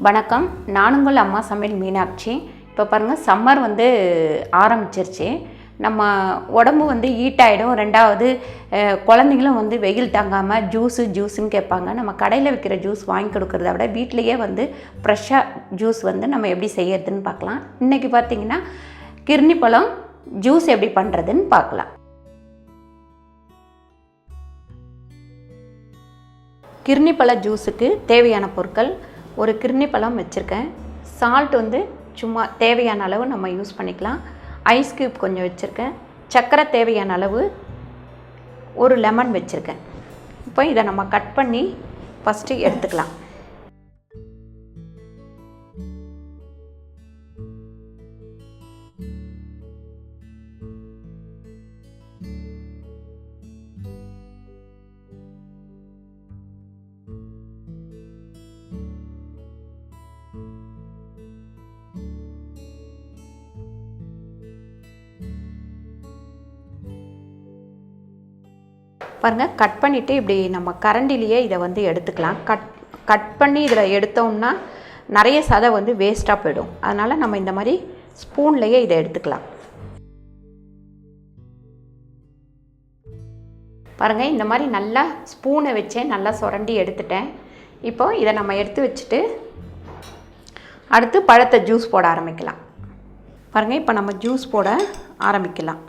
வணக்கம், நான் உங்கள் அம்மா சமையல் மீனாட்சி. இப்போ பாருங்கள், சம்மர் வந்து ஆரம்பிச்சிருச்சு. நம்ம உடம்பு வந்து ஹீட் ஆகிடும். ரெண்டாவது குழந்தைங்களும் வந்து வெயில் தாங்காமல் ஜூஸுன்னு கேட்பாங்க. நம்ம கடையில் விற்கிற ஜூஸ் வாங்கி கொடுக்குறத விட வீட்டிலையே வந்து ஃப்ரெஷ்ஷாக ஜூஸ் வந்து நம்ம எப்படி செய்யறதுன்னு பார்க்கலாம். இன்றைக்கி பார்த்திங்கன்னா கிர்னி பழம் ஜூஸ் எப்படி பண்ணுறதுன்னு பார்க்கலாம். கிர்னி பழ ஜூஸுக்கு தேவையான பொருட்கள்: ஒரு கிர்னி பழம் வச்சுருக்கேன். சால்ட் வந்து சும்மா தேவையான அளவு நம்ம யூஸ் பண்ணிக்கலாம். ஐஸ் க்யூப் கொஞ்சம் வச்சுருக்கேன். சர்க்கரை தேவையான அளவு, ஒரு லெமன் வச்சுருக்கேன். இப்போ இதை நம்ம கட் பண்ணி ஃபஸ்ட்டு எடுத்துக்கலாம். பாருங்கள், கட் பண்ணிவிட்டு இப்படி நம்ம கரண்டிலேயே இதை வந்து எடுத்துக்கலாம். கட் பண்ணி இதில் எடுத்தோம்னா நிறைய சதை வந்து வேஸ்ட்டாக போயிடும். அதனால் நம்ம இந்த மாதிரி ஸ்பூன்லேயே இதை எடுத்துக்கலாம். பாருங்கள், இந்த மாதிரி நல்லா ஸ்பூனை வச்சே நல்லா சுரண்டி எடுத்துட்டேன். இப்போ இதை நம்ம எடுத்து வச்சுட்டு அடுத்து பழத்தை ஜூஸ் போட ஆரம்பிக்கலாம். பாருங்கள், இப்போ நம்ம ஜூஸ் போட ஆரம்பிக்கலாம்.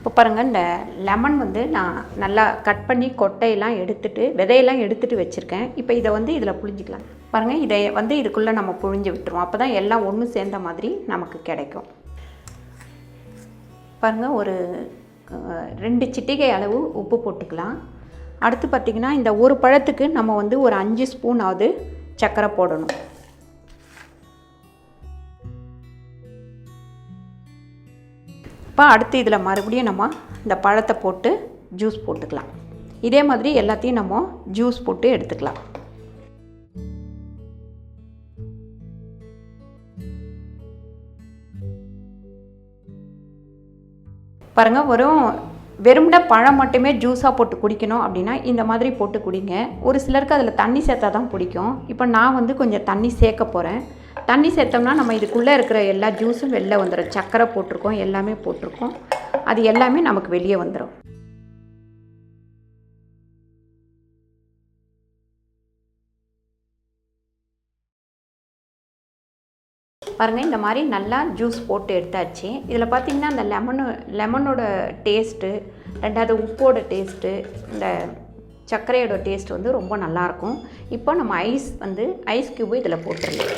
இப்போ பாருங்கள், இந்த லெமன் வந்து நான் நல்லா கட் பண்ணி கொட்டையெல்லாம் எடுத்துட்டு விதையெல்லாம் எடுத்துகிட்டு வச்சுருக்கேன். இப்போ இதை வந்து இதில் புழிஞ்சிக்கலாம். பாருங்கள், இதை வந்து இதுக்குள்ளே நம்ம புழிஞ்சு விட்டுருவோம். அப்போ தான் எல்லாம் ஒன்று சேர்ந்த மாதிரி நமக்கு கிடைக்கும். பாருங்கள், ஒரு 2 சிட்டிகை அளவு உப்பு போட்டுக்கலாம். அடுத்து பார்த்திங்கன்னா, இந்த ஒரு பழத்துக்கு நம்ம வந்து ஒரு 5 ஸ்பூனாவது சர்க்கரை போடணும். இப்போ அடுத்து இதில் மறுபடியும் நம்ம இந்த பழத்தை போட்டு ஜூஸ் போட்டுக்கலாம். இதே மாதிரி எல்லாத்தையும் நம்ம ஜூஸ் போட்டு எடுத்துக்கலாம். பாருங்கள், வெறும்ன பழம் மட்டுமே ஜூஸாக போட்டு குடிக்கணும் அப்படின்னா இந்த மாதிரி போட்டு குடிங்க. ஒரு சிலருக்கு அதில் தண்ணி சேர்த்தா தான் பிடிக்கும். இப்போ நான் வந்து கொஞ்சம் தண்ணி சேர்க்க போகிறேன். தண்ணி சேர்த்தோம்னா நம்ம இதுக்குள்ளே இருக்கிற எல்லா ஜூஸும் வெளில வந்துடும். சர்க்கரை போட்டிருக்கோம், எல்லாமே போட்டிருக்கோம், அது எல்லாமே நமக்கு வெளியே வந்துடும். பாருங்கள், இந்த மாதிரி நல்லா ஜூஸ் போட்டு எடுத்தாச்சு. இதில் பார்த்திங்கன்னா அந்த லெமனோட டேஸ்ட்டு, ரெண்டாவது உப்போட டேஸ்ட்டு, இந்த சர்க்கரையோட டேஸ்ட் வந்து ரொம்ப நல்லாயிருக்கும். இப்போ நம்ம ஐஸ் க்யூபு இதில் போட்டுடலாம்.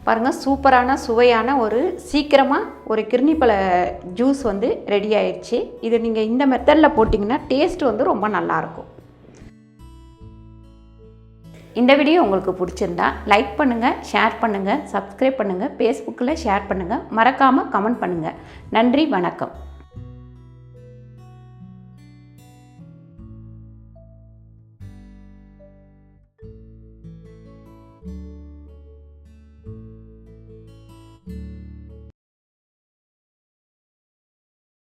பாருங்கள், சூப்பரான சுவையான சீக்கிரமாக ஒரு கிர்னி பழ ஜூஸ் வந்து ரெடி ஆயிடுச்சு. இது நீங்கள் இந்த மெத்தடில் போட்டிங்கன்னா டேஸ்ட் வந்து ரொம்ப நல்லாயிருக்கும். இந்த வீடியோ உங்களுக்கு பிடிச்சிருந்தா லைக் பண்ணுங்கள், ஷேர் பண்ணுங்கள், சப்ஸ்கிரைப் பண்ணுங்கள், ஃபேஸ்புக்கில் ஷேர் பண்ணுங்கள், மறக்காமல் கமெண்ட் பண்ணுங்கள். நன்றி, வணக்கம்.